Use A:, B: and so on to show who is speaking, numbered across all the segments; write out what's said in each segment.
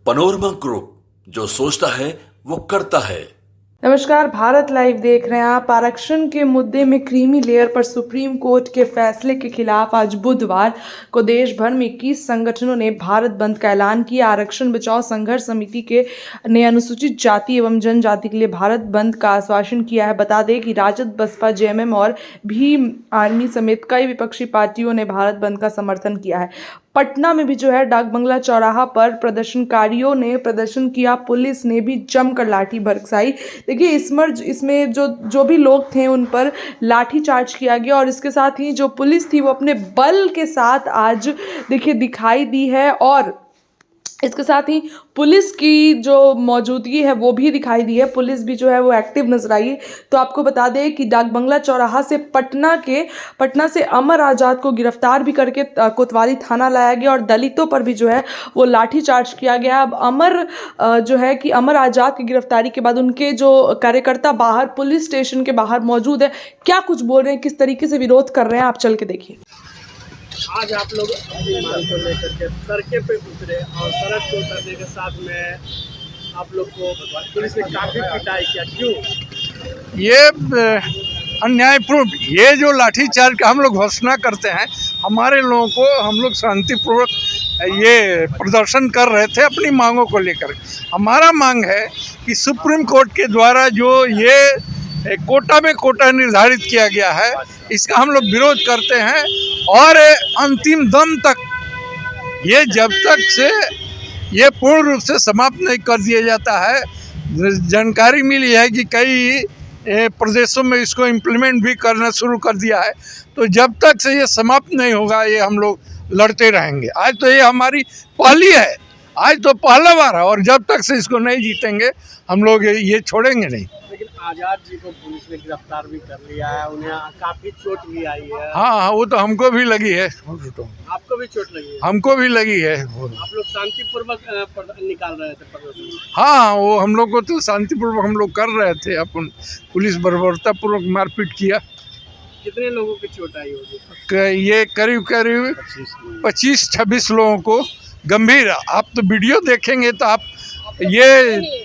A: Panorama group, जो सोचता है वो करता है।
B: नमस्कार, भारत लाइव देख रहे हैं आप। आरक्षण के मुद्दे में क्रीमी लेयर पर सुप्रीम कोर्ट के फैसले के खिलाफ आज बुधवार को देश भर में 21 संगठनों ने भारत बंद का ऐलान किया। आरक्षण बचाओ संघर्ष समिति ने अनुसूचित जाति एवं जनजाति के लिए भारत बंद का आश्वासन किया है। बता दें कि राजद, बसपा, जेएमएम और भीम आर्मी समेत कई विपक्षी पार्टियों ने भारत बंद का समर्थन किया है। पटना में भी जो है डाक बंगला चौराहा पर प्रदर्शनकारियों ने प्रदर्शन किया। पुलिस ने भी जमकर लाठी बरसाई। देखिए, इसमें जो भी लोग थे उन पर लाठी चार्ज किया गया और इसके साथ ही जो पुलिस थी वो अपने बल के साथ आज देखिए दिखाई दी है और इसके साथ ही पुलिस की जो मौजूदगी है वो भी दिखाई दी है। पुलिस भी जो है वो एक्टिव नजर आई। तो आपको बता दें कि डाक बंगला चौराहा से पटना से अमर आज़ाद को गिरफ्तार भी करके कोतवाली थाना लाया गया और दलितों पर भी जो है वो लाठी चार्ज किया गया। अब अमर आज़ाद की गिरफ्तारी के बाद उनके जो कार्यकर्ता बाहर पुलिस स्टेशन के बाहर मौजूद है, क्या कुछ बोल रहे हैं, किस तरीके से विरोध कर रहे हैं, आप चल के देखिए।
C: आज आप लोग अपनी मांग को लेकर के सड़के पे उतरे और सड़क को उतरने के साथ में आप लोग को पुलिस ने काफी पिटाई किया। क्यों?
D: ये अन्यायपूर्ण ये जो लाठीचार्ज का हम लोग घोषणा करते हैं, हमारे लोगों को हम लोग शांतिपूर्वक ये प्रदर्शन कर रहे थे अपनी मांगों को लेकर। हमारा मांग है कि सुप्रीम कोर्ट के द्वारा जो ये कोटा में कोटा निर्धारित किया गया है, इसका हम लोग विरोध करते हैं और अंतिम दम तक ये जब तक से ये पूर्ण रूप से समाप्त नहीं कर दिया जाता है। जानकारी मिली है कि कई प्रदेशों में इसको इम्प्लीमेंट भी करना शुरू कर दिया है। तो जब तक से ये समाप्त नहीं होगा ये हम लोग लड़ते रहेंगे। आज तो ये हमारी पहली है, आज तो पहला बार है और जब तक से इसको नहीं जीतेंगे हम लोग ये छोड़ेंगे नहीं।
C: लेकिन आज़ाद जी को पुलिस ने गिरफ्तार भी कर लिया है, उन्हें काफी चोट भी आई है।
D: हाँ, वो तो हमको भी लगी है।
C: आपको भी चोट लगी है?
D: हमको भी लगी है।
C: आप लोग शांतिपूर्वक निकाल रहे थे प्रदर्शन?
D: हाँ, वो हम लोग को तो शांतिपूर्वक हम लोग कर रहे थे। अपन पुलिस बर्बरतापूर्वक मारपीट किया।
C: कितने लोगों की चोट आई होगी?
D: ये करीब 25-26 लोगों को गंभीर। आप तो वीडियो देखेंगे तो आप ये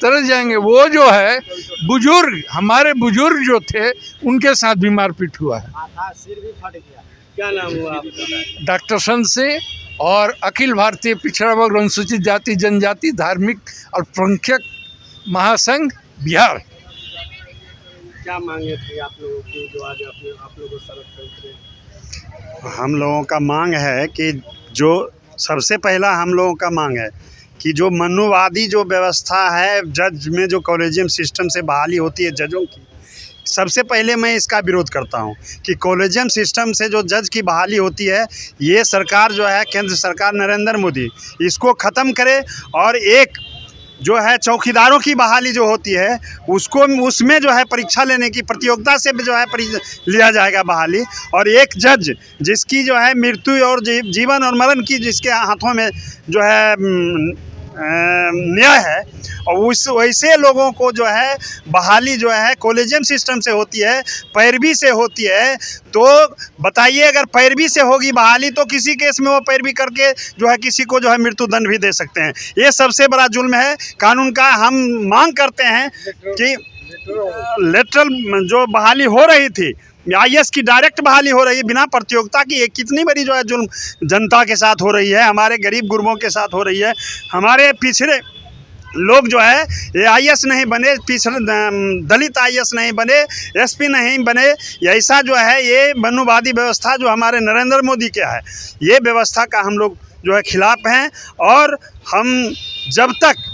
D: तरस जाएंगे। वो जो है हमारे बुजुर्ग जो थे उनके साथ भी मारपीट हुआ है।
C: सिर भी फट गया। क्या नाम हुआ आपका?
D: डॉक्टर सन सिंह और अखिल भारतीय पिछड़ा वर्ग अनुसूचित जाति जनजाति धार्मिक अल्पसंख्यक महासंघ बिहार।
C: क्या मांगे थे आप लोगों की जो आज आप लोगों सड़क पर उतरे?
E: हम लोगों का मांग है कि जो सबसे पहला हम लोगों का मांग है कि जो मनुवादी जो व्यवस्था है जज में, जो कॉलेजियम सिस्टम से बहाली होती है जजों की, सबसे पहले मैं इसका विरोध करता हूं कि कॉलेजियम सिस्टम से जो जज की बहाली होती है, ये सरकार जो है केंद्र सरकार नरेंद्र मोदी इसको ख़त्म करे और एक जो है चौकीदारों की बहाली जो होती है उसमें जो है परीक्षा लेने की प्रतियोगिता से भी जो है लिया जाएगा बहाली। और एक जज जिसकी जो है मृत्यु और जीवन और मरण की जिसके हाथों में जो है न्याय है, और वैसे लोगों को जो है बहाली जो है कॉलेजियम सिस्टम से होती है, पैरवी से होती है। तो बताइए, अगर पैरवी से होगी बहाली तो किसी केस में वो पैरवी करके जो है किसी को जो है मृत्युदंड भी दे सकते हैं। ये सबसे बड़ा जुल्म है कानून का। हम मांग करते हैं कि लेटरल जो बहाली हो रही थी, आईएएस की डायरेक्ट बहाली हो रही है बिना प्रतियोगिता की, ये कितनी बड़ी जो है जुल्म जनता के साथ हो रही है, हमारे गरीब गुरबों के साथ हो रही है। हमारे पिछड़े लोग जो है ये आईएएस नहीं बने, पिछड़े दलित आईएएस नहीं बने, एसपी नहीं बने। ऐसा जो है ये मनुवादी व्यवस्था जो हमारे नरेंद्र मोदी के है, ये व्यवस्था का हम लोग जो है खिलाफ हैं। और हम जब तक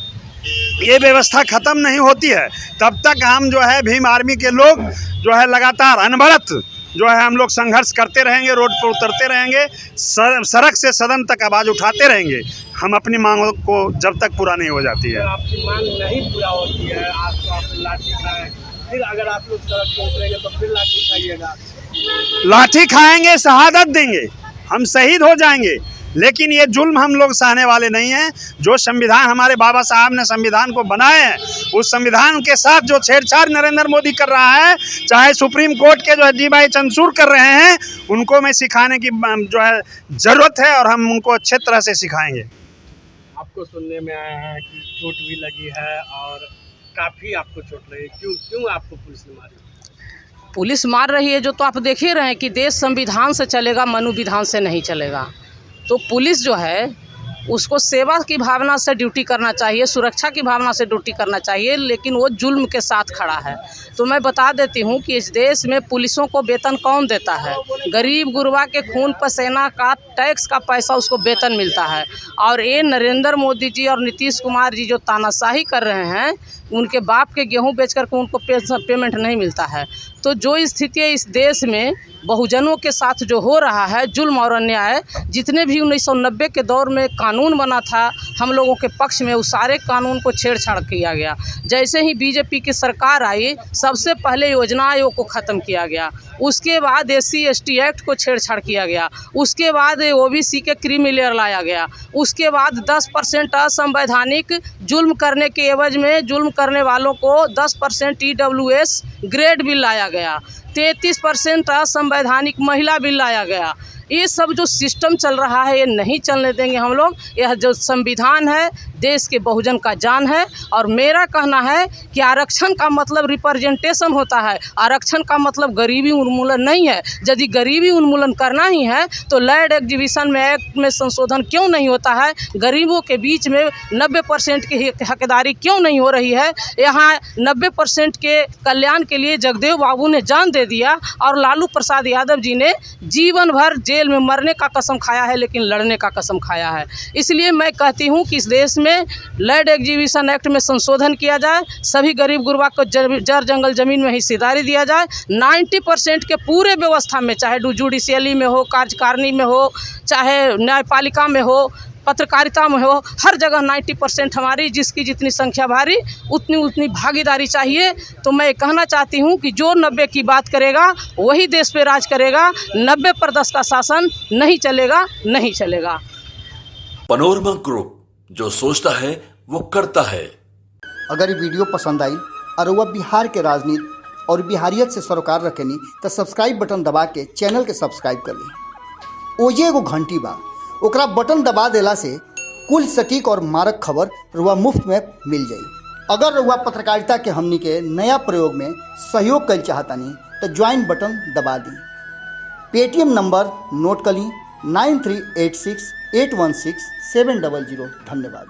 E: ये व्यवस्था ख़त्म नहीं होती है तब तक हम जो है भीम आर्मी के लोग जो है लगातार अनवरत जो है हम लोग संघर्ष करते रहेंगे, रोड पर उतरते रहेंगे, सड़क से सदन तक आवाज़ उठाते रहेंगे। हम अपनी मांगों को जब तक पूरा नहीं हो जाती है।
C: आपकी मांग नहीं पूरा होती है, आज तो आप लाठी खाएं, फिर अगर आप लोग सड़क पर उतरेंगे तो फिर लाठी खाइएगा।
E: लाठी खाएंगे, शहादत देंगे, हम शहीद हो जाएंगे, लेकिन ये जुल्म हम लोग सहने वाले नहीं हैं। जो संविधान हमारे बाबा साहब ने संविधान को बनाए हैं, उस संविधान के साथ जो छेड़छाड़ नरेंद्र मोदी कर रहा है, चाहे सुप्रीम कोर्ट के जो है डी वाई चंद्रचूड़ कर रहे हैं, उनको मैं सिखाने की जो है ज़रूरत है और हम उनको अच्छे तरह से सिखाएंगे।
C: आपको आपको सुनने में आया है कि चोट भी लगी है और काफ़ी आपको चोट लगी, क्यों आपको पुलिस ने मारी?
F: पुलिस मार रही है जो तो आप देख ही रहे हैं कि देश संविधान से चलेगा, मनु विधान से नहीं चलेगा। तो पुलिस जो है उसको सेवा की भावना से ड्यूटी करना चाहिए, सुरक्षा की भावना से ड्यूटी करना चाहिए, लेकिन वो जुल्म के साथ खड़ा है। तो मैं बता देती हूँ कि इस देश में पुलिसों को वेतन कौन देता है? गरीब गुरबा के खून पसीना का टैक्स का पैसा उसको वेतन मिलता है। और ये नरेंद्र मोदी जी और नीतीश कुमार जी जो तानाशाही कर रहे हैं, उनके बाप के गेहूं बेचकर के उनको पेमेंट नहीं मिलता है। तो जो स्थिति है इस देश में बहुजनों के साथ जो हो रहा है जुल्म और अन्याय, जितने भी 1990 के दौर में कानून बना था हम लोगों के पक्ष में, उस सारे कानून को छेड़छाड़ किया गया। जैसे ही बीजेपी की सरकार आई, सबसे पहले योजना आयोग को ख़त्म किया गया, उसके बाद SC/ST एक्ट को छेड़छाड़ किया गया, उसके बाद OBC के क्रीमी लेयर लाया गया, उसके बाद 10% असंवैधानिक जुल्म करने के एवज में जुल्म करने वालों को 10% EWS ग्रेड बिल लाया गया, 33% असंवैधानिक महिला बिल लाया गया। ये सब जो सिस्टम चल रहा है ये नहीं चलने देंगे हम लोग। यह जो संविधान है देश के बहुजन का जान है। और मेरा कहना है कि आरक्षण का मतलब रिप्रेजेंटेशन होता है, आरक्षण का मतलब गरीबी उन्मूलन नहीं है। यदि गरीबी उन्मूलन करना ही है तो लैंड एक्विजिशन में एक्ट में संशोधन क्यों नहीं होता है? गरीबों के बीच में 90% की हकदारी क्यों नहीं हो रही है? यहाँ 90% के कल्याण के लिए जगदेव बाबू ने जान दे दिया और लालू प्रसाद यादव जी ने जीवन भर जेल में मरने का कसम खाया है, लेकिन लड़ने का कसम खाया है। इसलिए मैं कहती हूँ कि इस देश में लैंड एक्विजिशन एक्ट में संशोधन किया जाए, सभी गरीब गुरबा को जर जंगल जमीन में हिस्सेदारी दिया जाए। 90% के पूरे व्यवस्था में, चाहे जुडिशियली में हो, कार्यकारिणी में हो, चाहे न्यायपालिका में हो, पत्रकारिता में हो, हर जगह 90% हमारी, जिसकी जितनी संख्या भारी उतनी उतनी भागीदारी चाहिए। तो मैं कहना चाहती हूँ कि जो 90 की बात करेगा वही देश पे राज करेगा। 90 पर 10 का शासन नहीं चलेगा, नहीं चलेगा।
A: पनोरमा ग्रुप, जो सोचता है वो करता है।
G: अगर ये वीडियो पसंद आई और वह बिहार के राजनीति और बिहारियत से सरोकार रखेनी तो सब्सक्राइब बटन दबा के चैनल के सब्सक्राइब कर ली। ओजे एगो घंटी बा, ओकरा बटन दबा देला से कुल सटीक और मारक खबर रुआ मुफ्त में मिल जाई। अगर रुआ पत्रकारिता के हमनी के नया प्रयोग में सहयोग कर चाहतानी तो ज्वाइन बटन दबा दी। पेटीएम नंबर नोट कर ली 9386816700। धन्यवाद।